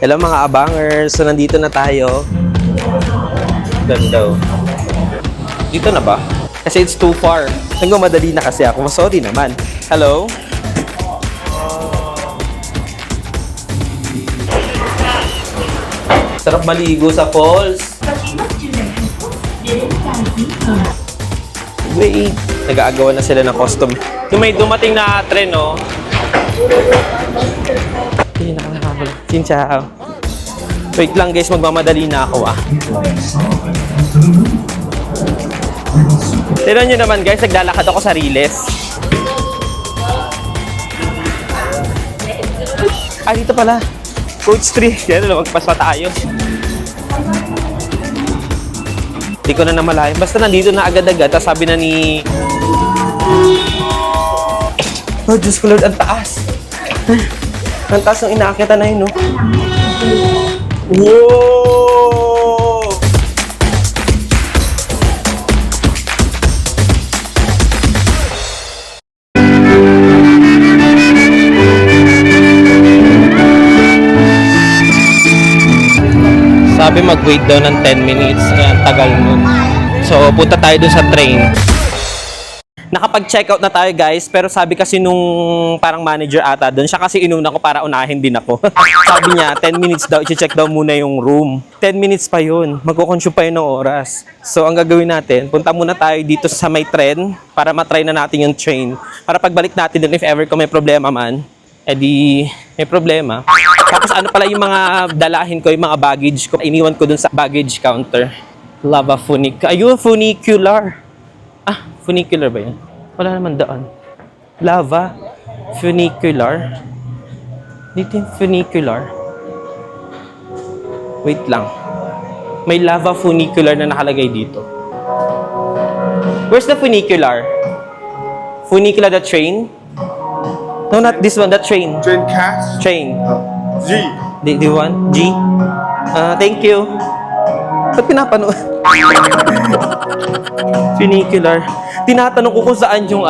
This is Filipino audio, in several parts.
Hello mga abangers. So nandito na tayo. Ganda. Dito na ba? Kasi it's too far. Nagmamadali na kasi ako. Sorry naman. Hello? Sarap maligo sa falls. Wait. Nag-aagawan na sila ng custom. Yung may dumating na tren, no? Hindi na nakakabal. Ciao. Wait lang guys, magmamadali na ako Tignan nyo naman guys, naglalakad ako sa Riles. Dito pala. Coach 3. Yan, lumagpas pa tayo. Hindi ko na namalayan. Basta nandito na agad-agad. Tapos sabi na ni... Oh, Diyos ko Lord, ang taas. Ang taas ng inaakita na yun, no? Wow! Sabi mag-wait daw ng 10 minutes. Ayan, tagal nun. So, punta tayo dun sa train. Nakapag-checkout na tayo guys, pero sabi kasi nung parang manager ata doon, siya kasi inuna ko para unahin din ako. Sabi niya, 10 minutes daw, i-check daw muna yung room. 10 minutes pa yun, magkukonsume pa yun ng oras. So ang gagawin natin, punta muna tayo dito sa may tren para matry na natin yung train. Para pagbalik natin doon, if ever ko may problema man, edi may problema. Tapos ano pala yung mga dalahin ko, yung mga baggage ko, iniwan ko doon sa baggage counter. Lava funicular. Ayun, funicular. Funicular ba yan? Wala naman daan. Lava funicular. Dito yung funicular. Wait lang. May lava funicular na nakalagay dito. Where's the funicular? Funicular, the train? No, not this one, the train. Train cash? Train. G. The one? G? Thank you. Ba't pinapanood? Funicular. Tinatanong ko kung saan yung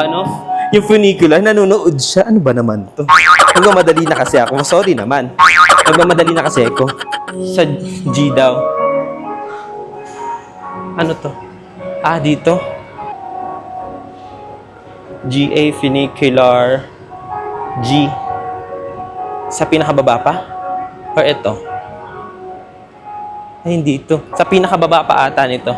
yung funicular. Nanonood siya. Ano ba naman to? Nagmamadali na kasi ako. Sorry naman. Nagmamadali na kasi ako. Sa G daw. Ano to? Dito. GA funicular. G. Sa pinakababa pa? Or ito? Hindi ito. Sa pinakababa pa ata nito.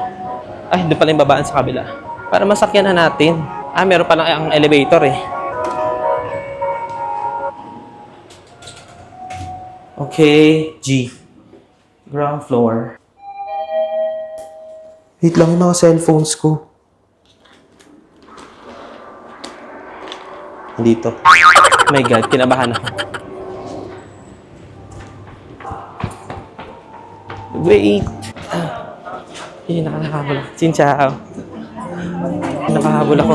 Doon pala yung babaan sa kabila. Para masakyan na natin. Meron pa lang ang elevator eh. Okay, G. Ground floor. Wait lang yung mga cellphones ko. Dito. Oh my God, kinabahan ako. Wait. Hindi nakakahabol. Ciao. Nakahabol ako.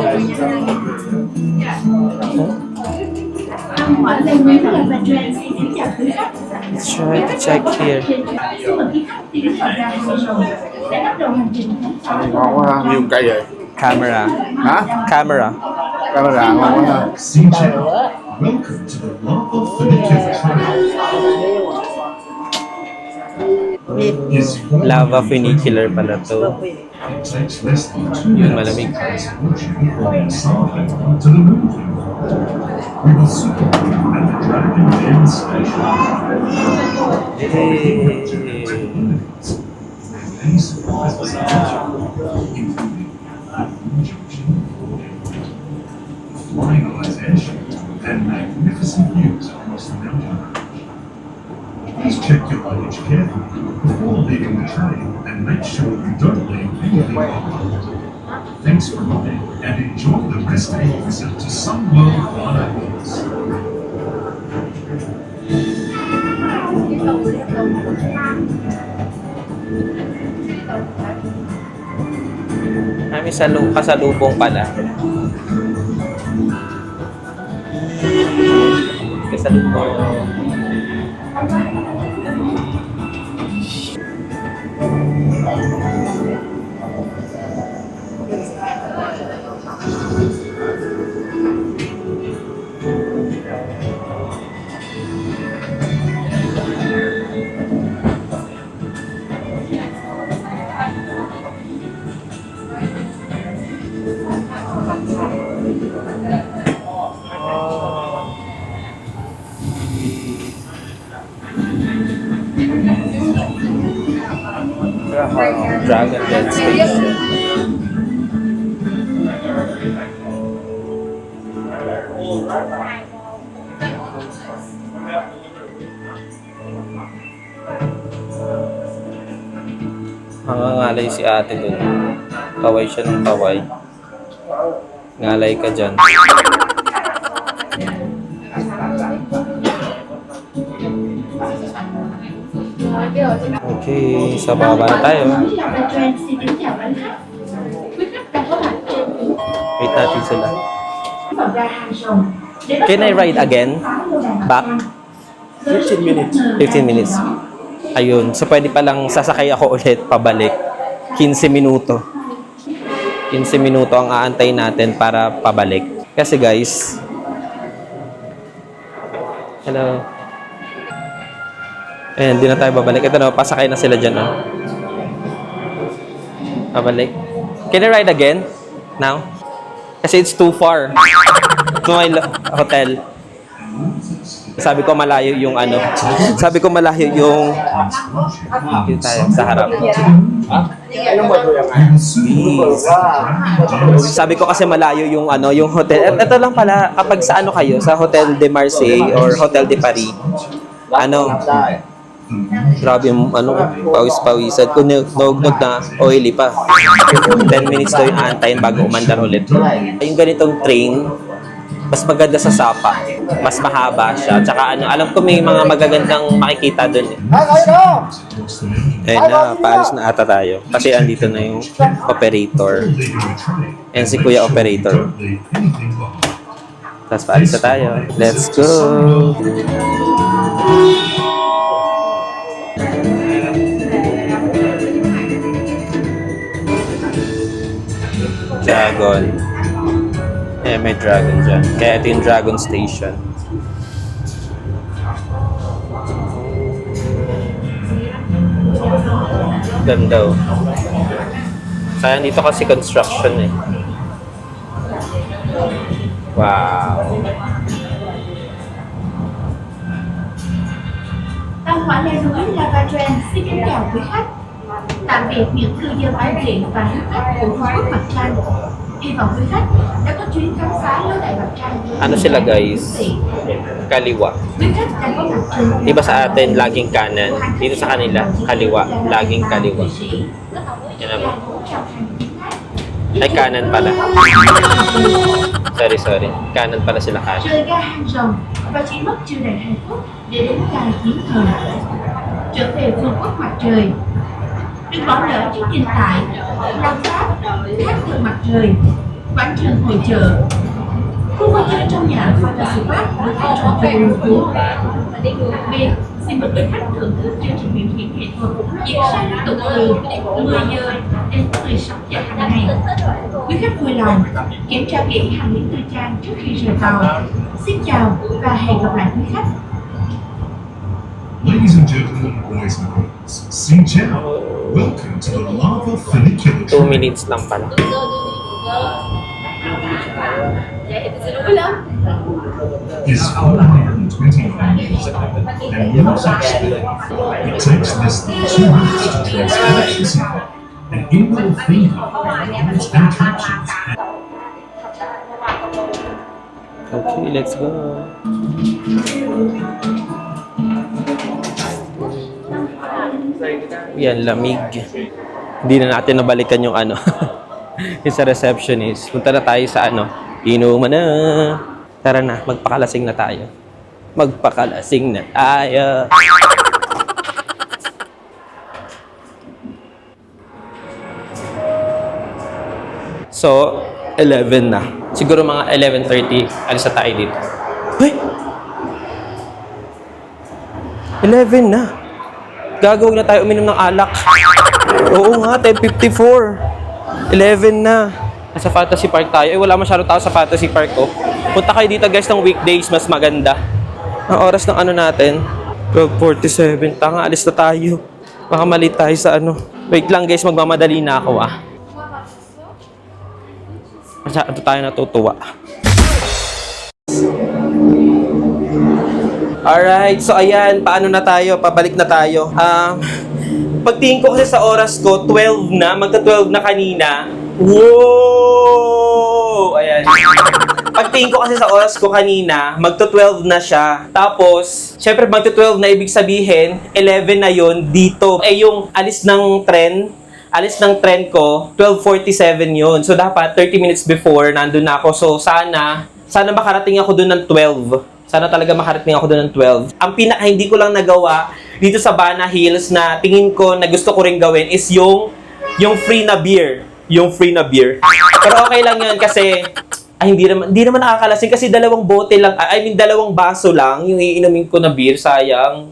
Let's try to check here. Yung kaya. Camera. Ha? Camera. Camera. Welcome to the Lava Funicular. Lava funicular pala to. It takes less than 2 Yun, minutes malamig. from the side to the moving world. We will superview at the Dragon Inn station. Many surprises including flying eyes airship and magnificent views across the mountain range. Please check your luggage carefully before leaving the train and make sure you don't leave anything behind. Thanks for riding and enjoy the rest of your visit to Sun World Islands. May kasalubong pala. Kasalubong. Dragon Den Station. Ngalay si ate dun. Kaway siya ng kaway. Ngalay ka dyan. Okay, sa baba na tayo. Wait natin sila. Can I ride again? Back? 15 minutes. 15 minutes. Ayun. So, pwede palang sasakay ako ulit pabalik. 15 minuto. 15 minuto ang aantay natin para pabalik. Kasi guys, hello. Ayan, di na tayo babalik. Ito na, pasakay na sila dyan. Oh. Pabalik. Can I ride again? Now? Kasi it's too far. To my hotel. Sabi ko malayo yung ano. Sabi ko malayo yung dito tayo sa harap. Sabi ko kasi malayo yung ano, yung hotel. Ito lang pala kapag sa ano kayo, sa Hotel de Marseille or Hotel de Paris. Ano? Grabe yung ano, pawis-pawisan. Kung nagnog na oily pa. 10 minutes daw yung aantayin bago umandar ulit. Yung ganitong train, mas maganda sa Sapa. Mas mahaba siya. Tsaka ano, alam ko may mga magagandang makikita dun. Ayun na, paalis na ata tayo. Kasi andito na yung operator. And si Kuya Operator. Tapos paalis na tayo. Let's go! Dragon. Eh, may dragon dyan. Kaya ito yung Dragon Station. Ganda oh. Sayang dito kasi construction eh. Wow. Văn hóa leo núi Lava Train xin kính chào quý khách. Tạm biệt những cư dân bản địa và hiếu khách của Vương quốc Mặt Trăng. Hy vọng quý khách đã có chuyến khám phá lối đại Mặt Trăng. Ano sila guys? Kaliwa. Quý khách đang có mặt trên Diba sa atin laging kanan? Dito sa kanila, kaliwa. Laging kaliwa. Yan naman. Ay, kanan pala. Sorry. Kanan pala sila kanan. rời ga hang rồng và chỉ mất chưa đầy 2 phút để đến ga Chiến Thần. Trở về Vương quốc Mặt Trời. Đừng bỏ lỡ chương trình tại Lam Pháp, Thác Thượng Mặt Trời, quảng trường hội chợ. Khu vui chơi trong nhà Fantasy Park được khai trò về đường phố. Biệt xin mời quý khách thưởng thức chương trình biểu diễn nghệ thuật diễn ra liên tục từ 10 giờ đến 16 giờ hàng ngày. Quý khách vui lòng kiểm tra kỹ hành lý tư trang trước khi rời tàu. Xin chào và hẹn gặp lại quý khách. Ladies and gentlemen, boys and girls, xin chào. Welcome to the Lava Funicular 2 Train. minutes lang pala. Is 420 meters and moves at speed. It takes less than 2 minutes to transfer City and it will feed you with and attractions. Okay, let's go. Yan, lamig. Hindi na natin nabalikan yung ano. Yung sa receptionist. Punta na tayo sa ano. Inuman na. Tara na, magpakalasing na tayo. Magpakalasing na tayo. So, 11 na. Siguro mga 11:30, alis na tayo dito. Hey! 11 na. Gagawin na tayo uminom ng alak. Oo nga, 10:54. 11 na. Nasa Fantasy Park tayo. Eh, wala masyadong tao sa Fantasy Park, oh. Punta kayo dito, guys, ng weekdays. Mas maganda. Ang oras ng ano natin, 12:47. Tanga, alis na tayo. Baka mali tayo sa ano. Wait lang, guys. Magmamadali na ako, ah. Masyado tayo natutuwa. Alright, so ayan, paano na tayo? Pabalik na tayo. Pagtingin ko kasi sa oras ko, 12 na, magta-12 na kanina. Wow! Ayan. Pagtingin ko kasi sa oras ko kanina, magta-12 na siya. Tapos, syempre magta-12 na ibig sabihin, 11 na yon dito. Eh yung alis ng tren ko, 12:47 yun. So dapat 30 minutes before, nandun na ako. So sana makarating ako dun ng 12. Sana talaga makarating ako doon ng 12. Ang pinaka hindi ko lang nagawa dito sa Bana Hills na tingin ko na gusto ko rin gawin is yung free na beer. Yung free na beer. Pero okay lang yun kasi hindi naman nakakalasing kasi dalawang bote lang, dalawang baso lang yung iinumin ko na beer. Sayang.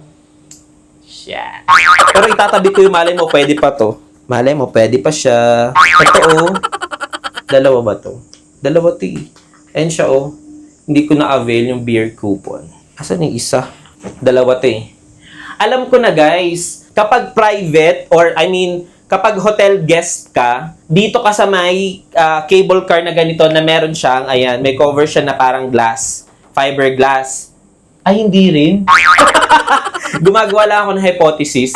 Shit. Pero itatabi ko yung malay mo, pwede pa to. Malay mo, pwede pa siya. Ito oh. Dalawa ba to? Dalawa to eh. And siya oh. Hindi ko na-avail yung beer coupon. Asan yung isa? Dalawa to eh. Alam ko na guys, kapag private or kapag hotel guest ka, dito ka sa may cable car na ganito na meron siyang, ayan, may cover siya na parang glass, fiberglass. Ay, hindi rin. Gumagawa lang ako ng hypothesis.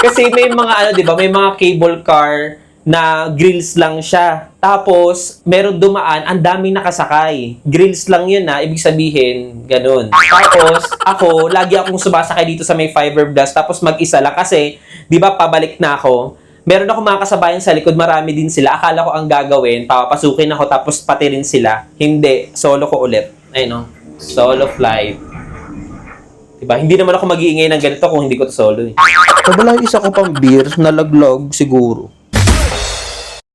Kasi may mga di ba, may mga cable car na grills lang siya. Tapos, meron dumaan, ang daming nakasakay. Grills lang yun ibig sabihin, ganun. Tapos, ako, lagi akong sumasakay dito sa may fiberglass, tapos mag-isa lang kasi, di ba, pabalik na ako. Meron ako mga kasabayan sa likod, marami din sila. Akala ko ang gagawin, papapasukin ako, tapos pati rin sila. Hindi, solo ko ulit. Ayun, no? Solo flight. Diba? Hindi naman ako mag-iingay ng ganito kung hindi ko to solo. Wala yung isa ko pang beer, nalaglag siguro.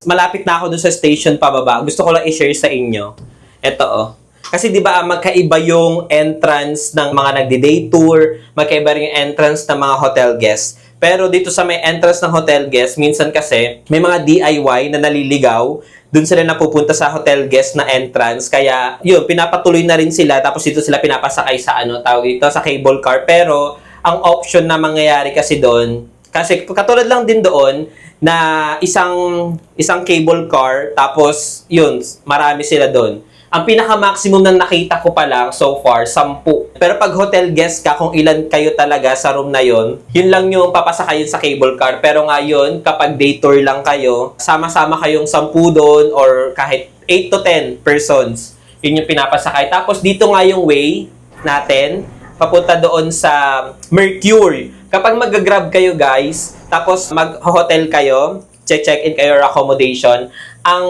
Malapit na ako dun sa station pababa. Gusto ko lang i-share sa inyo. Ito oh. Kasi di ba magkaiba yung entrance ng mga nagdi-day tour, magkaiba rin yung entrance ng mga hotel guests. Pero dito sa may entrance ng hotel guests, minsan kasi may mga DIY na naliligaw. Dun sila napupunta sa hotel guest na entrance. Kaya yun, pinapatuloy na rin sila. Tapos dito sila pinapasakay sa tawag dito, sa cable car. Pero ang option na mangyayari kasi doon, kasi katulad lang din doon, na isang cable car, tapos yun, marami sila doon. Ang pinaka-maximum na nakita ko pa lang so far, 10. Pero pag hotel guest ka, kung ilan kayo talaga sa room na yun lang yung papasakayin sa cable car. Pero ngayon, kapag day tour lang kayo, sama-sama kayong 10 doon or kahit 8 to 10 persons. Yun yung pinapasakay. Tapos dito nga yung way natin, papunta doon sa Mercure. Kapag mag-grab kayo guys, tapos mag-hotel kayo, check-in kayo or accommodation, ang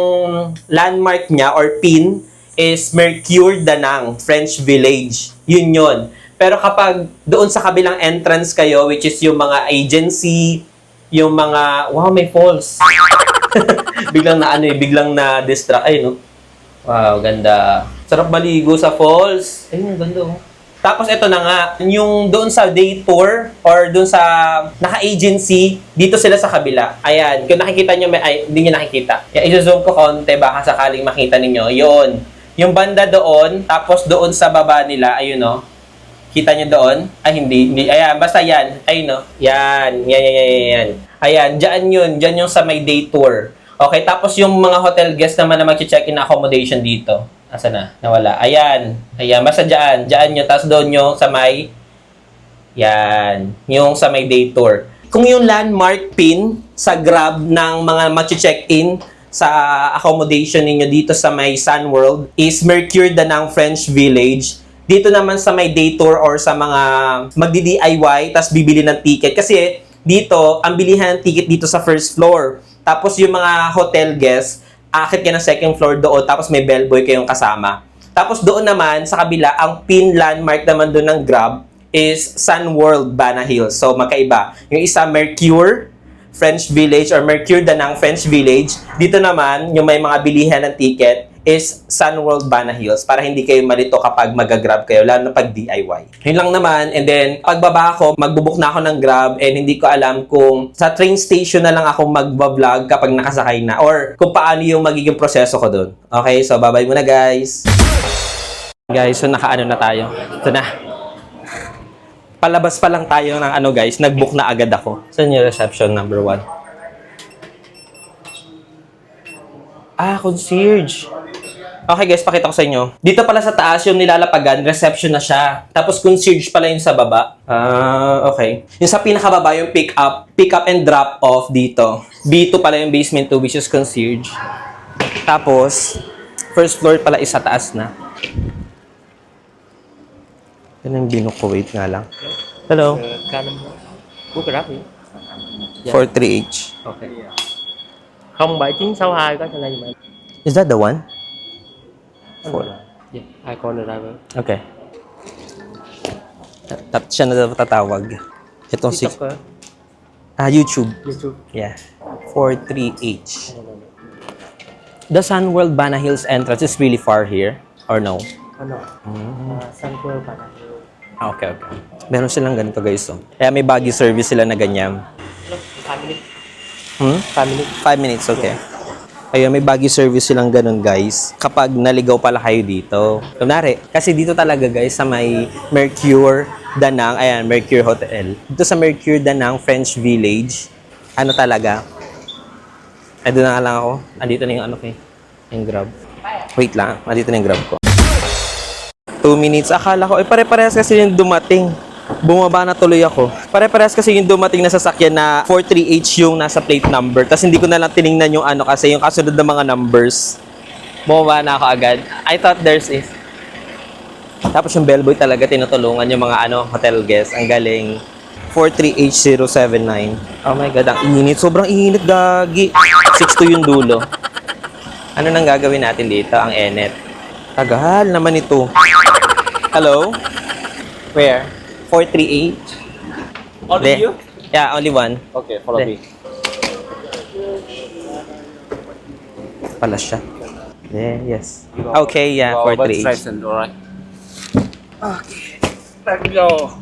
landmark niya or pin is Mercure Danang, French Village. Yun. Pero kapag doon sa kabilang entrance kayo, which is yung mga agency, yung mga, wow, may falls. biglang na distract. Ay, no? Wow, ganda. Sarap maligo sa falls. Ayun, ganda oh. Tapos ito na nga, yung doon sa day tour or doon sa naka-agency, dito sila sa kabila. Ayan, kung nakikita nyo, hindi nyo nakikita. Kaya i-zoom ko konti, baka sakaling makita ninyo. Yun. Yung banda doon, tapos doon sa baba nila, ayun o. Kita nyo doon? Ay, hindi. Ayan, basta yan. Ayun o. Yan. Ayan, dyan yun. Dyan yung sa may day tour. Okay, tapos yung mga hotel guests naman na mag-check-in na accommodation dito. Asa na? Nawala. Ayan. Basta dyan. Dyan nyo. Tapos doon nyo sa may... Yan. Yung sa may day tour. Kung yung landmark pin sa Grab ng mga mag-check-in sa accommodation ninyo dito sa may Sun World is Mercure Danang French Village. Dito naman sa may day tour or sa mga magdi-DIY tapos bibili ng ticket. Kasi dito, ang bilihan ng ticket dito sa first floor. Tapos yung mga hotel guests, akit ka ng second floor doon, tapos may bellboy kayong kasama. Tapos doon naman, sa kabila, ang pin landmark naman doon ng Grab is Sun World, Bana Hills. So, magkaiba. Yung isa, Mercure French Village or Mercure Danang French Village. Dito naman, yung may mga bilihan ng ticket is Sun World, Bana Hills. Para hindi kayo malito kapag mag-grab kayo, lalo na pag DIY. Yun lang naman. And then, pagbaba ko, magbubook na ako ng Grab and hindi ko alam kung sa train station na lang ako magbablog kapag nakasakay na or kung paano yung magiging proseso ko doon. Okay, so bye-bye muna guys. Guys, so nakaano na tayo. Ito na. Palabas pa lang tayo ng guys, nag-book na agad ako. Saan yung reception number 1? Concierge. Okay guys, pakita ko sa inyo. Dito pala sa taas yung nilalapagan, reception na siya. Tapos concierge pala yung sa baba. Okay. Yung sa pinakababa yung pick up and drop off dito. B2 pala yung basement 2 which is concierge. Tapos, first floor pala isa taas na. Yan yung binok ko. Wait nga lang. Hello. Của Grab nhỉ? 43H. Ok. 07962 có trên đây giùm em. Is that the one? Yeah, icon driver. Okay. Siya na tatawag. Itong si... TikTok YouTube. YouTube. Yeah. 43H. The Sun World Bana Hills entrance is really far here? Or no? Ano? Sunflower pa na. Okay. Meron silang ganito guys. So. Kaya may buggy service sila na ganyan. 5 minutes. 5 minutes, okay. Ayun, may buggy service silang ganun guys. Kapag naligaw pala kayo dito. Kunwari, kasi dito talaga guys sa may Mercure Danang. Ayan, Mercure Hotel. Dito sa Mercure Danang French Village. Ano talaga? Ay, doon na lang ako. Andito na yung ano ko eh. Yung Grab. Wait lang. Andito na yung Grab ko. 2 minutes. Akala ko, pare-parehas kasi yung dumating. Bumaba na tuloy ako. Pare-parehas kasi yung dumating na sasakyan na 43H yung nasa plate number. Tapos hindi ko na lang tiningnan yung ano kasi yung kasunod na mga numbers. Bumaba na ako agad. I thought there's is. Tapos yung bellboy talaga tinutulungan yung mga hotel guests. Ang galing. 43H079. Oh my God, ang init. Sobrang init, gagi. 6'2 yung dulo. Ano nang gagawin natin dito? Ang enet. Tagal naman ito. Hello? Where? 438. Only you? Yeah, only one. Okay, follow De. me. Pala siya. Yes. Okay, yeah, 438. Alright. Okay. Let's go.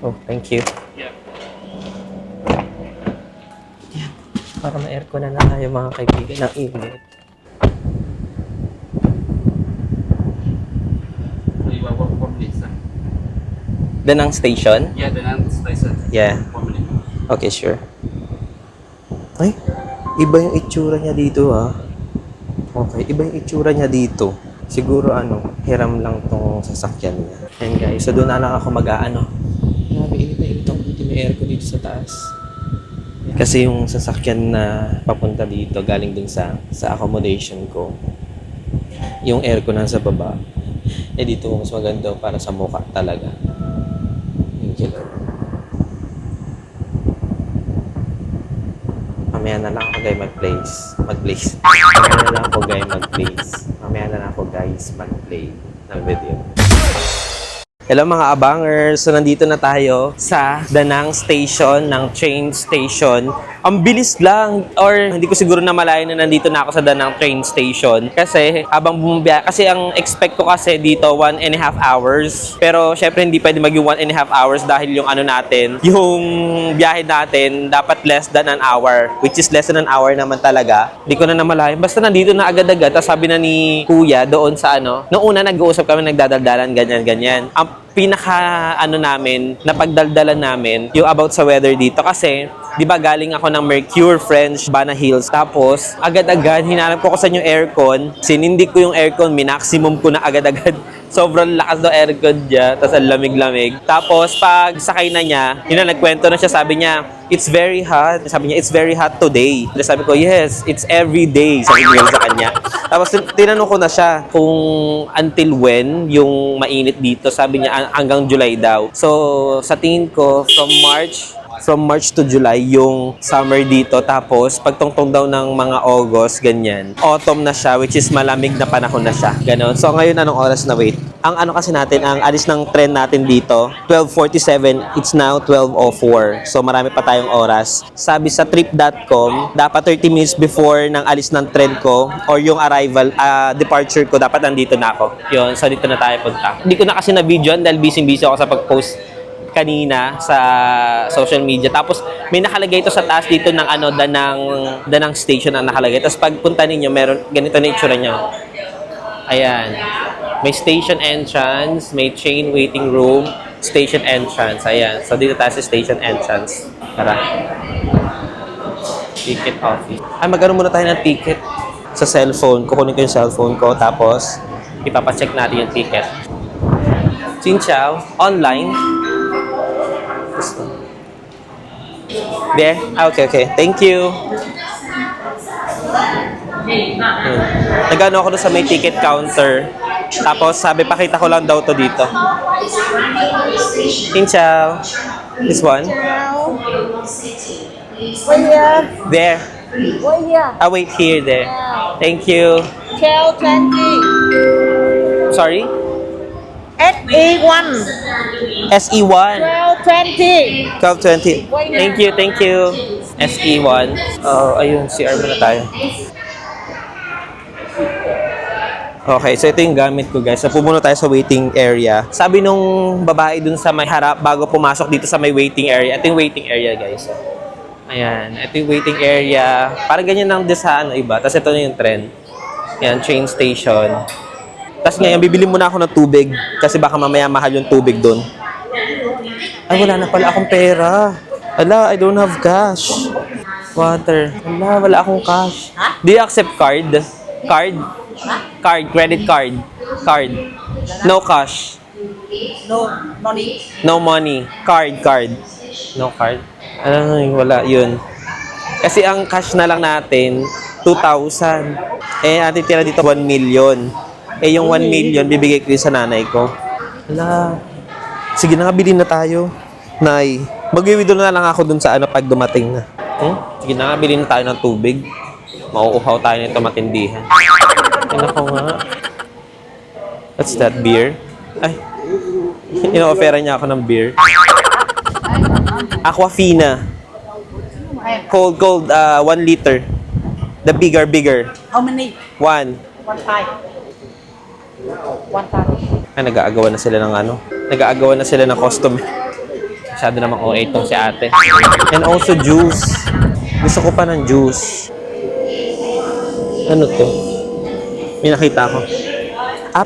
Oh, thank you. Yeah. Para ma-aircon na tayo mga kaibigan ng init. You are 4 minutes. Danang station? Yeah, the next station. Yeah. 4 minutes. Okay, sure. Ay, iba yung itsura niya dito ha. Okay, iba yung itsura niya dito. Siguro hiram lang tong sasakyan niya. And guys, so doon na lang ako mag-aano. Grabe, init na init ang buti may aircon dito sa taas. Kasi yung sasakyan na papunta dito, galing dun sa accommodation ko. Yung aircon nasa baba. Eh dito mas maganda para sa mukha talaga. Thank you. Mamaya na lang ako guys mag-play ng video. Hello mga abangers! So nandito na tayo sa Danang Station ng train station. Ang bilis lang or hindi ko siguro namalayan na nandito na ako sa Danang train station kasi habang bumabaya kasi ang expect ko kasi dito 1.5 hours. Pero syempre hindi pwede maging 1.5 hours dahil yung natin, yung biyahe natin dapat less than an hour, which is less than an hour naman talaga. Hindi ko na namalayan. Basta nandito na agad-agad. Tapos sabi na ni Kuya doon sa noong una nag-uusap kami, nagdadaldalan, ganyan. Ang pinaka namin, napagdaldalan namin, yung about sa weather dito. Kasi, di ba galing ako ng Mercure French Bana Hills. Tapos, agad-agad, hinanap ko sa yung aircon. Sinindik ko yung aircon, minaksimum ko na agad-agad. Sobrang lakas ng aircon niya, tapos ang lamig-lamig. Tapos, pag sakay na niya, nagkwento na siya, sabi niya, it's very hot. Sabi niya, it's very hot today. Sabi ko, yes, it's every day. Sabi niya sa kanya. Tapos, tinanong ko na siya kung until when yung mainit dito. Sabi niya, hanggang July daw. So, sa tingin ko, from March to July yung summer dito. Tapos, pagtungtong daw ng mga August, ganyan. Autumn na siya, which is malamig na panahon na siya. Ganon. So, ngayon, anong oras na? Wait. Ang kasi natin, ang alis ng tren natin dito, 12:47, it's now 12:04. So, marami pa tayong oras. Sabi sa trip.com, dapat 30 minutes before ng alis ng tren ko or yung arrival, departure ko, dapat nandito na ako. Yun, so dito na tayo punta. Hindi ko na kasi na-videoan dahil busy-busy ako sa pag-post kanina sa social media. Tapos may nakalagay ito sa taas dito ng Danang station ang nakalagay. Tapos pagpunta ninyo, meron ganito na itsura niya. Ayan. May station entrance, may train waiting room, station entrance. Ayan. So dito tayo sa station entrance. Tara. Ticket office. Ay, magkaroon muna tayo ng ticket. sa cellphone. Kukunin ko yung cellphone ko, tapos ipapacheck natin yung ticket. Xin chào, online. This one. There? Ah, okay. Thank you. Nagano ako doon sa may ticket counter. Tapos sabi, pakita ko lang daw to dito. Xin chào. This one? There. Wait here, there. Thank you. 1220. Sorry? SE1. SE1. 1220. 1220. Thank you. SE1. Ayun, CR muna tayo. Okay, so ito yung gamit ko, guys. So, pumunta tayo sa waiting area. Sabi nung babae dun sa may harap, bago pumasok dito sa may waiting area. Ito yung waiting area, guys. Ayan, ito yung waiting area. Parang ganyan lang din sa iba. Tapos ito na yung tren. Ayan, train station. Tapos ngayon, bibili muna ako ng tubig. Kasi baka mamaya mahal yung tubig dun. Ay, wala na pala akong pera. Ala, I don't have cash. Water. Ala, wala akong cash. Do you accept card? Card? Card, credit card. Card. No cash. No money. No money. Card. No card. Ay, wala yun. Kasi ang cash na lang natin, 2,000. Eh, ating tira dito 1 million. Eh, yung 1 million, bibigay ko yun sa nanay ko. Wala. Sige na nga, bilhin na tayo. Nay, mag-withdraw na lang ako dun sa pag dumating na. Sige na nga, bilhin na tayo ng tubig. Mauuhaw tayo nito matindihan. Ay, naku nga. What's that, beer? Ay, ino-offera niya ako ng beer. Aquafina. Cold, 1 liter. The bigger. How many? 1. 1 Ay, nag-aagawan na sila ng Nag-aagawan na sila ng customer. Masyado namang OA itong si ate. And also juice. Gusto ko pa ng juice. Ano to? May nakita ko.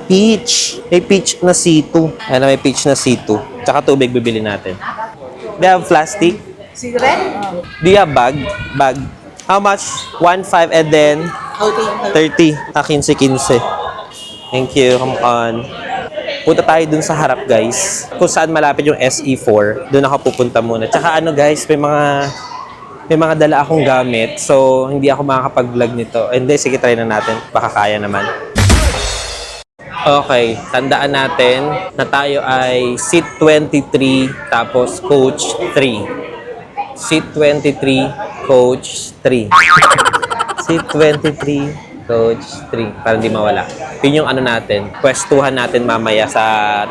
Peach. May peach na C2. Ayan, may peach na C2. Tsaka tubig bibili natin. Do you have plastic? Cigarette? Do you have bag? Bag. How much? 1.5 and then 30. 15. Thank you. Come on. Punta tayo dun sa harap, guys. Kung saan malapit yung SE4. Doon ako pupunta muna. Tsaka guys, may mga dala akong gamit. So, hindi ako makakapag-vlog nito. Hindi, sige, try na natin. Baka kaya naman. Okay, tandaan natin na tayo ay seat 23 tapos coach 3. Seat 23, coach 3. Seat 23, coach 3. Para hindi mawala. Yun yung natin, pwestuhan natin mamaya sa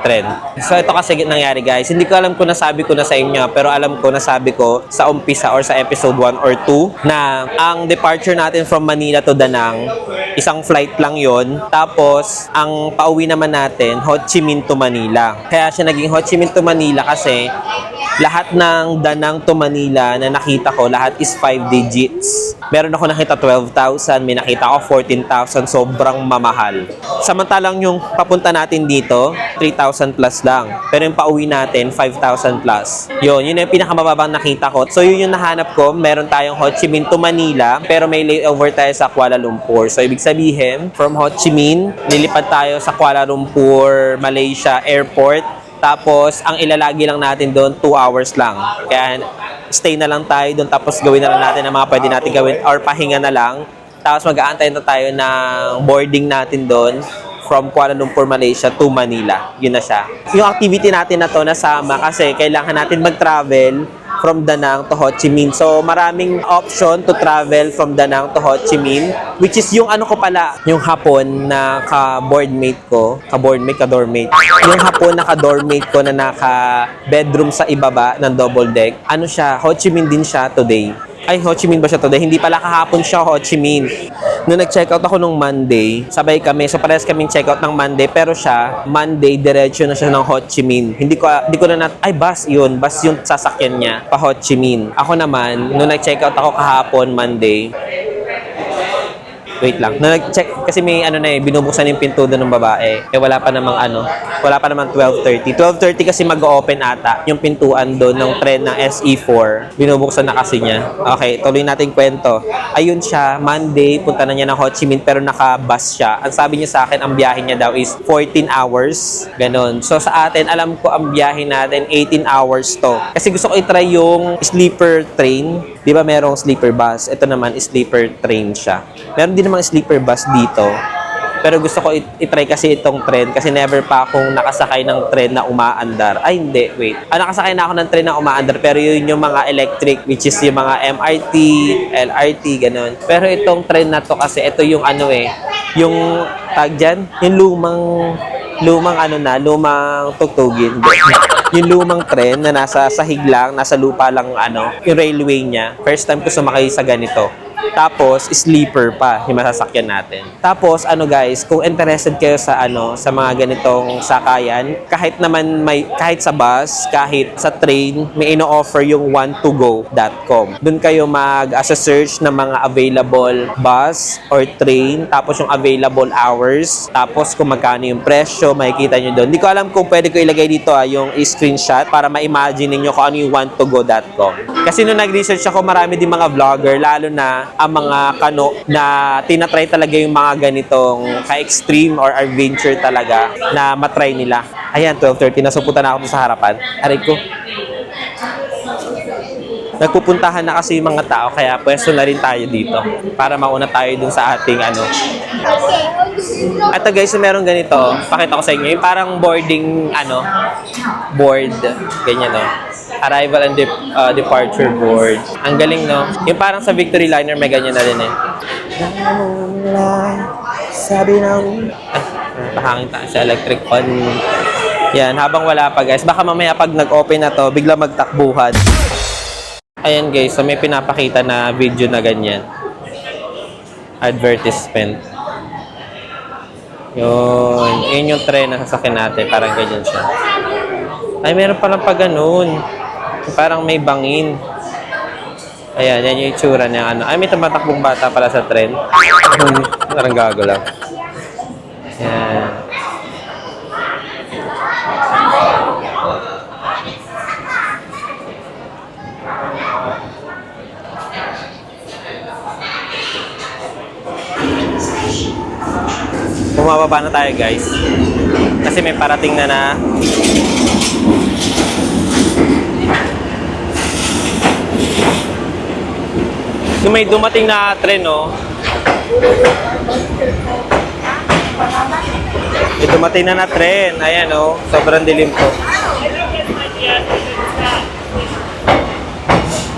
tren. So ito kasi nangyari, guys. Hindi ko alam kung nasabi ko na sa inyo, pero alam ko nasabi ko sa umpisa or sa episode 1 or 2 na ang departure natin from Manila to Danang, isang flight lang yon. Tapos, ang pauwi naman natin, Ho Chi Minh to Manila. Kaya siya naging Ho Chi Minh to Manila kasi lahat ng Danang to Manila na nakita ko, lahat is 5 digits. Meron ako nakita 12,000, may nakita ako 14,000, sobrang mamahal. Samantalang yung papunta natin dito, 3,000 plus lang. Pero yung pauwi natin, 5,000 plus. Yun yung pinakamababang nakita ko. So yun yung nahanap ko, meron tayong Ho Chi Minh to Manila, pero may layover tayo sa Kuala Lumpur. So ibig sabihin, from Ho Chi Minh, lilipad tayo sa Kuala Lumpur, Malaysia Airport. Tapos, ang ilalagi lang natin doon, 2 hours lang. Kaya, stay na lang tayo doon. Tapos, gawin na lang natin ang mga pwede natin gawin. Or pahinga na lang. Tapos, mag-aantay na tayo ng boarding natin doon from Kuala Lumpur, Malaysia to Manila. Yun na siya. Yung activity natin na to nasama kasi kailangan natin mag-travel from Danang to Ho Chi Minh. So, maraming option to travel from Danang to Ho Chi Minh, which is yung ko pala, yung hapon na ka-boardmate ko, ka-dormate. Yung hapon na ka-dormate ko na naka-bedroom sa ibaba ng double deck. Siya, Ho Chi Minh din siya today. Ay, Ho Chi Minh ba siya today? Hindi pala kahapon siya Ho Chi Minh. Nung nag-check out ako nung Monday, sabay kami. So, parehas kaming check out ng Monday. Pero siya, Monday, diretso na siya ng Ho Chi Minh. Hindi ko na bus yun. Bus yung sasakyan niya pa Ho Chi Minh. Ako naman, nung nag-check out ako kahapon, Monday, Wait lang. Nung nag-check, kasi may ano na binubuksan yung pinto doon ng babae. Wala pa namang wala pa namang 12:30. 12:30 kasi mag-open ata yung pintuan doon ng tren ng SE4. Binubuksan na kasi niya. Okay, tuloy natin kwento. Ayun siya, Monday, punta na niya ng Ho Chi Minh pero naka-bus siya. Ang sabi niya sa akin, ang biyahe niya daw is 14 hours. Ganon. So sa atin, alam ko ang biyahe natin 18 hours to. Kasi gusto ko i-try yung sleeper train. Di ba merong sleeper bus? Ito naman, sleeper train siya. Meron din namang sleeper bus dito. Pero gusto ko i-try kasi itong tren kasi never pa akong nakasakay ng tren na umaandar. Ay, hindi. Wait. Nakasakay na ako ng tren na umaandar pero yun yung mga electric which is yung mga MRT, LRT, ganun. Pero itong tren na to kasi ito yung yung tag dyan, yung lumang tugtugin. Yung lumang tren na nasa sahig lang, nasa lupa lang yung railway niya. First time ko sumakay sa ganito. Tapos, sleeper pa yung masasakyan natin. Tapos, guys, kung interested kayo sa sa mga ganitong sakayan, kahit sa bus, kahit sa train, may ino-offer yung one2go.com. Doon kayo mag-search ng mga available bus or train, tapos yung available hours, tapos kung magkano yung presyo, makikita nyo doon. Hindi ko alam kung pwede ko ilagay dito yung screenshot para ma-imagine niyo kung ano yung one2go.com. Kasi nung nag-research ako, marami din mga vlogger, lalo na ang mga kano na tinatry talaga yung mga ganitong ka-extreme or adventure talaga na matry nila. Ayan, 12:30 na. So, punta na ako sa harapan. Aray ko. Nagpupuntahan na kasi yung mga tao, kaya pwesto na rin tayo dito para mauna tayo dun sa ating At guys, meron ganito. Pakita ko sa inyo. Yung parang boarding, board. Ganyan, no? Arrival and departure board. Ang galing, no? Yung parang sa Victory Liner, may ganyan na rin eh. Sabi ng... Pahangin tayo sa electric fan. Yan, habang wala pa guys. Baka mamaya pag nag-open na to, bigla magtakbuhan. Ayan guys, so may pinapakita na video na ganyan. Advertisement. Yun yung tren na sasakyan natin. Parang ganyan siya. Ay, meron palang pa ganun. Parang may bangin. Ayan, yan yung itsura niya. Ay, may tumatakbong bata pala sa tren. Parang gago lang. Ayan. Bumababa na tayo guys. Kasi may parating na yung may dumating na tren, no? May dumating na tren. Ayan, no? Sobrang dilim po.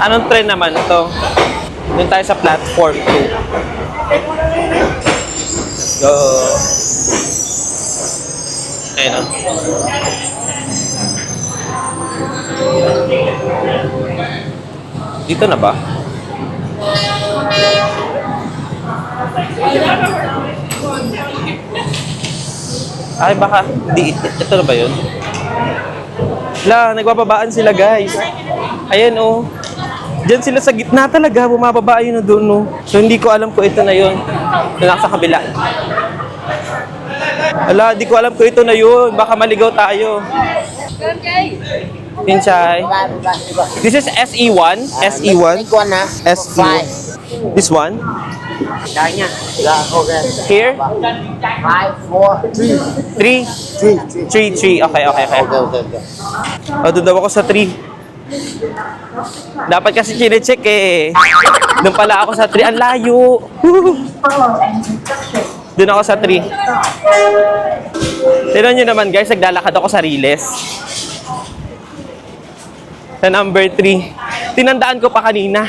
Anong tren naman ito? Doon tayo sa platform 2. Let's go. Ayan, no? Dito na ba? Ay, baka di, ito na ba yun? Nagbababaan sila guys. Ayan oh. Diyan sila sa gitna talaga, bumababa yun na doon no. So hindi ko alam kung ito na yun. Nasa kabila. Di ko alam kung ito na yun. Baka maligaw tayo. Pinchay. This is SE1. SE1. SE1. This one. Here? 5, 4, 3. 3. Okay. Doon daw ako sa 3. Dapat kasi chinecheck eh. Doon pala ako sa 3. Ang layo. Doon ako sa 3. Tignan nyo naman guys, naglalakad ako sa Riles. Sa number 3. Tinandaan ko pa kanina.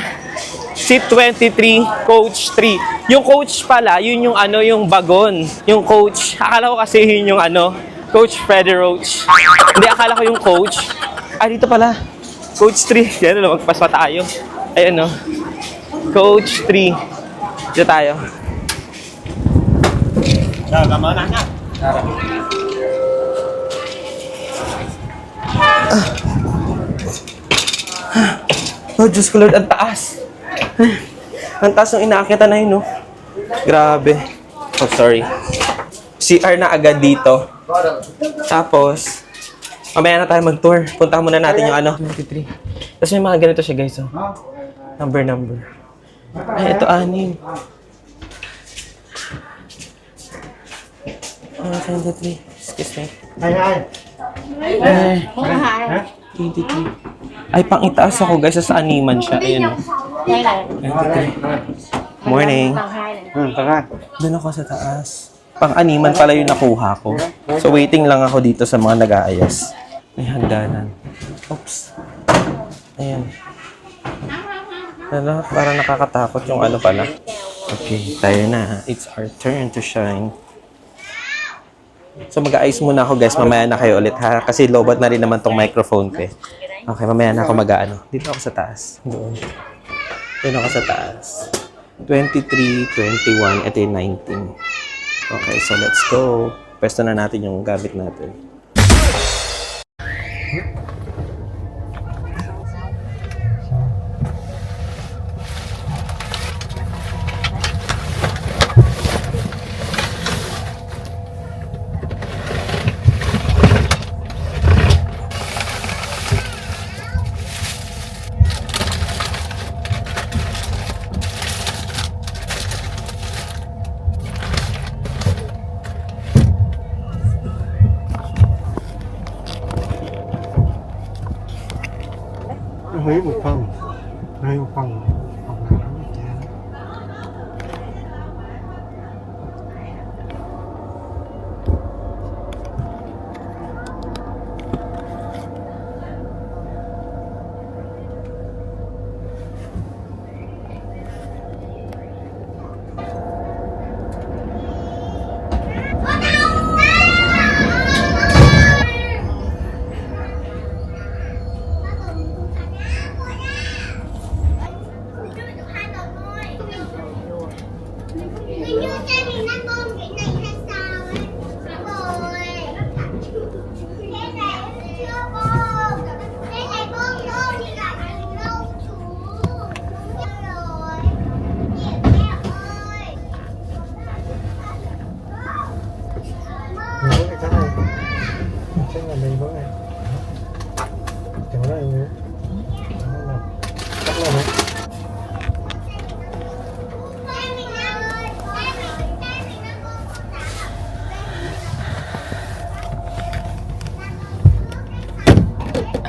Seat 23, coach 3. Yung coach pala, yun yung yung bagon. Yung coach, akala ko kasi yun yung Coach Freddy Roach. Hindi, akala ko yung coach. Dito pala. Coach 3. Yan na, magpas pa tayo. Ayan, no. Coach 3. Dito tayo. Oh, Diyos ko Lord, ang taas. Ang taas ng inaakyatan na yun, no? Grabe. Oh, sorry. CR na agad dito. Tapos, mamaya na tayo mag-tour. Puntahan muna natin yung ano. 23. Tapos may mga ganito siya, guys. Oh. Number. Ay, ito 6. Oh, 23. Excuse me. Ay. 23. Ay, pang itaas ako, guys. Sa animan siya. Ayan. 23. Morning. Doon ako sa taas. Pang-animan pala yung nakuha ko. So, waiting lang ako dito sa mga nag-aayos. May hagdanan. Oops. Ayan. Ano, parang nakakatakot yung ano pala. Okay, tayo na. It's our turn to shine. So, mag-aayos muna ako, guys. Mamaya na kayo ulit, ha? Kasi lobot na rin naman tong microphone ko, eh. Okay, mamaya na ako mag-ano. Dito ako sa taas. Doon. Doon ako sa taas. 23, 21, ito yung 19. Okay, so let's go. Pwesto na natin yung gamit natin. Lấy một phần, lấy một phần.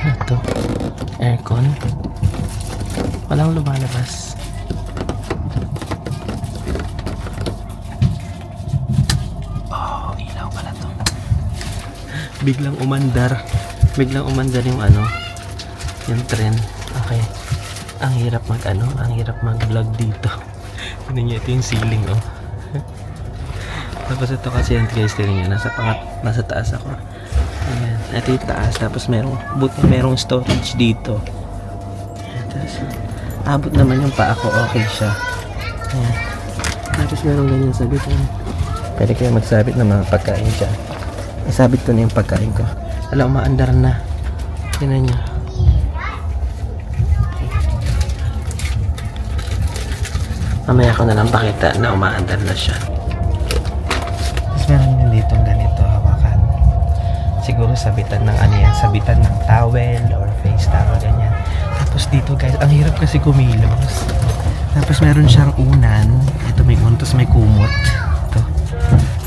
Ito. Aircon. Walang lumalabas. Oh, ilaw pala to. Biglang umandar. Biglang umandar yung ano. Yung trend. Okay. Ang hirap mag-vlog dito. Tignan niyo, ito yung ceiling, oh. Tapos ito kasi yung guys, tignan niyo, nasa taas ako. Ayan, ito yung taas. Tapos merong storage dito. Ayan, tapos abot naman yung paa ko, okay siya. Ayan. Tapos merong ganyan sabitan. Pwede kayo magsabit ng mga pagkain dyan. Isabit ko na yung pagkain ko. Alam, umaandar na. Tignan niyo. Mamaya ko na lang pakita na umaandar na siya. Tapos meron din dito ganito, hawakan. Siguro sabitan ng ano yan, sabitan ng towel or face towel, ganyan. Tapos dito guys, ang hirap kasi kumilos. Tapos meron siyang unan. Ito may unan, tapos may kumot. Ito.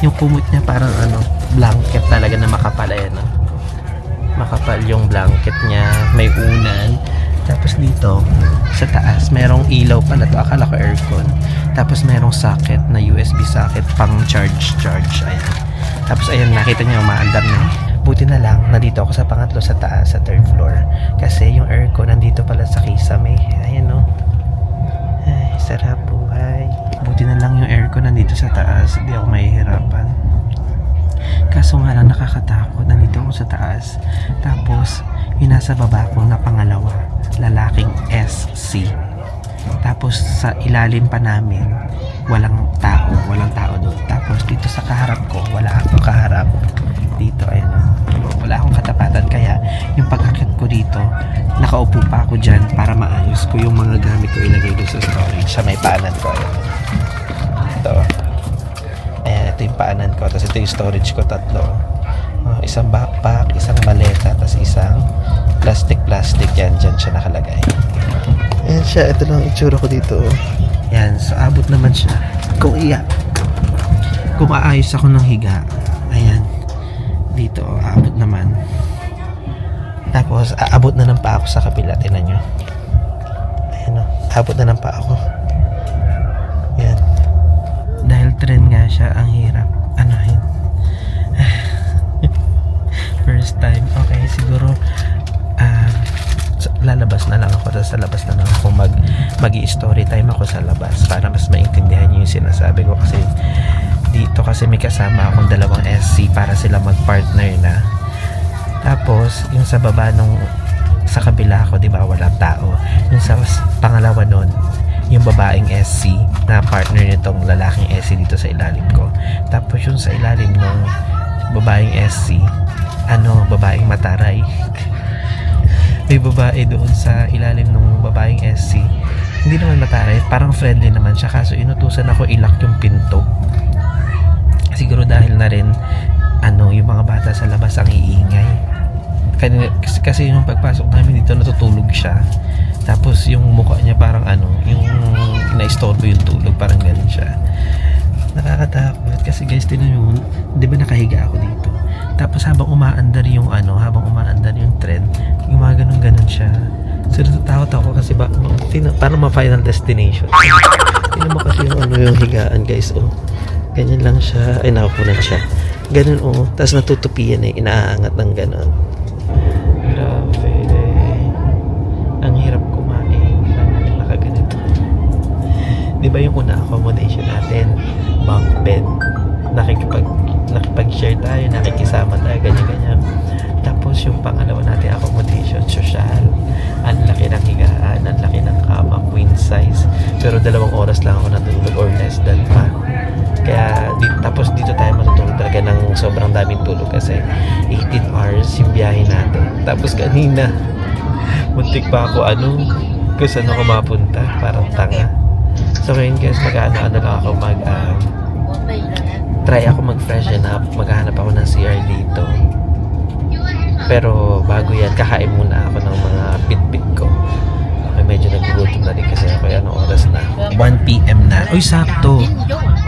Yung kumot niya parang ano, blanket talaga na makapal. Ayan, no? Makapal yung blanket niya, may unan. Tapos dito, sa taas, merong ilaw pala to. Akala ko aircon. Tapos merong socket na USB socket pang charge. Ayan. Tapos ayan, nakita niyo, umaandar na. Buti na lang, nandito ako sa pangatlo sa taas, sa 3rd floor. Kasi yung aircon, nandito pala sa kisame. Ayan, no. Ay, sarap buhay. Buti na lang yung aircon nandito sa taas. Hindi ako mahihirapan. Kaso nga lang, nakakatakot. Nandito ako sa taas. Tapos, yung nasa baba ko na pangalawa, lalaking SC. Tapos sa ilalim pa namin, walang tao doon. Tapos dito sa kaharap ko, wala akong kaharap. Dito, ayun, wala akong katapatan. Kaya yung pag-akit ko dito, nakaupo pa ako dyan para maayos ko yung mga gamit ko, ilagay ko sa storage sa may paanan ko. Ayun. dito. Ayan, ito yung paanan ko. Tapos ito yung storage ko, 3. Isang backpack, isang maleta, tapos isang plastic. Yan, dyan siya nakalagay. Ayan siya. Ito lang ang itsura ko dito. Yan, so abot naman siya. Kung aayos ako ng higa, ayan, dito, abot naman. Tapos, aabot na ng paa ako sa kabila. Tingnan nyo. Ayan o, abot na ng paa ako. Yan. Dahil trend nga siya, ang hirap. Anahin. First time. Okay, siguro lalabas na lang ako. Tapos sa labas na lang ako mag-i-story time ako sa labas para mas maintindihan nyo yung sinasabi ko. Kasi dito kasi may kasama akong 2 SC para sila mag-partner na. Tapos yung sa baba nung sa kabila ako, di ba, walang tao. Yung sa pangalawa nun, yung babaeng SC na partner nitong lalaking SC dito sa ilalim ko. Tapos yung sa ilalim ng babaeng SC, babaeng mataray. May babae doon sa ilalim ng babaeng SC. Hindi naman mataray, parang friendly naman siya. Kaso inutusan ako ilak yung pinto. Siguro dahil na rin yung mga bata sa labas ang iingay. Kasi yung pagpasok namin dito, natutulog siya. Tapos yung mukha niya parang yung naistorbo yung tulog, parang ganun siya. Nakakatakot kasi guys, tinan nyo, di ba nakahiga ako dito? Tapos habang umaandar yung trend, yung mga ganun siya. So natatakot ako kasi parang ma-final destination. Tingnan mo kasi yung higaan guys, ganyan lang siya. Ay, nakakunan siya. Ganun, tapos natutupian inaangat ng ganun. Grabe. Ang hirap kumain. Nakaganito. Di ba yung una accommodation natin? Bunk bed. Nakipag-share tayo, nakikisama tayo, ganyan-ganyan. Tapos yung pangalawa natin accommodation, social. Ang laki ng higaan, ang laki ng kama, queen size. Pero 2 oras lang ako natulog or less than pa. Kaya tapos dito tayo matutulog talaga ng sobrang daming tulog kasi 18 hours yung biyahe natin. Tapos kanina muntik pa ako kung saan ako mapunta, parang tanga. So ngayon guys, mag-ano lang ako try ako mag-freshen up, maghahanap ako ng CR dito. Pero bago yan, kakain muna ako ng mga bit-bit ko. Okay, medyo nagugutom na rin kasi ako. Anong oras na? 1 PM na. Uy, sakto.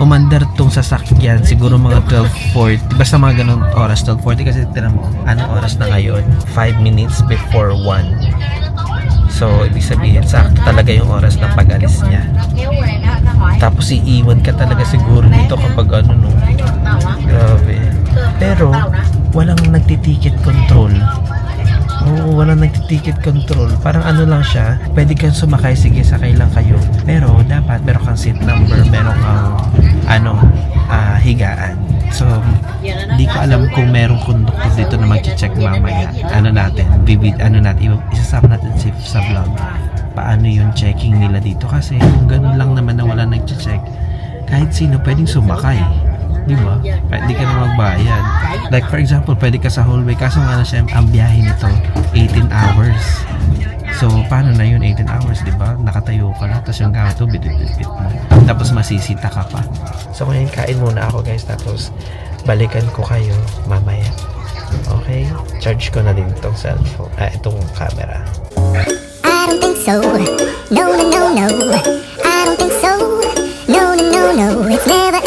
Umandar tong sasakyan. Siguro mga 12:40. Basta mga ganun oras, 12:40. Kasi tinan mo, anong oras na ngayon? 5 minutes before 1. So, ibig sabihin, sakto talaga yung oras ng pag-alis niya. Tapos iiwan ka talaga siguro nito kapag grabe. Pero walang nagti-ticket control. Oo, walang nagti-ticket control. Parang lang siya, pwede kang sumakay, sige sakay lang kayo. Pero dapat meron kang seat number, meron kang higaan. So, di ko alam kung merong conductor dito na mag-check mamaya. Isasama natin sa vlog. Paano yung checking nila dito? Kasi kung ganun lang naman na wala nag-check, kahit sino pwedeng sumakay. Di ba? Kahit di ka na magbayad. Like for example, pwede ka sa hallway. Kaso nga siya, ang biyahe nito, 18 hours. So, paano na yun? 18 hours, di ba? Nakatayo ka lang. Tapos yung gamit mo, bit-bit mo. Tapos masisita ka pa. So, ngayon, kain muna ako guys. Tapos, balikan ko kayo mamaya. Okay? Charge ko na din itong cellphone. Itong camera. I don't think so. No, no, no, no. I don't think so. No, no, no, no. It's never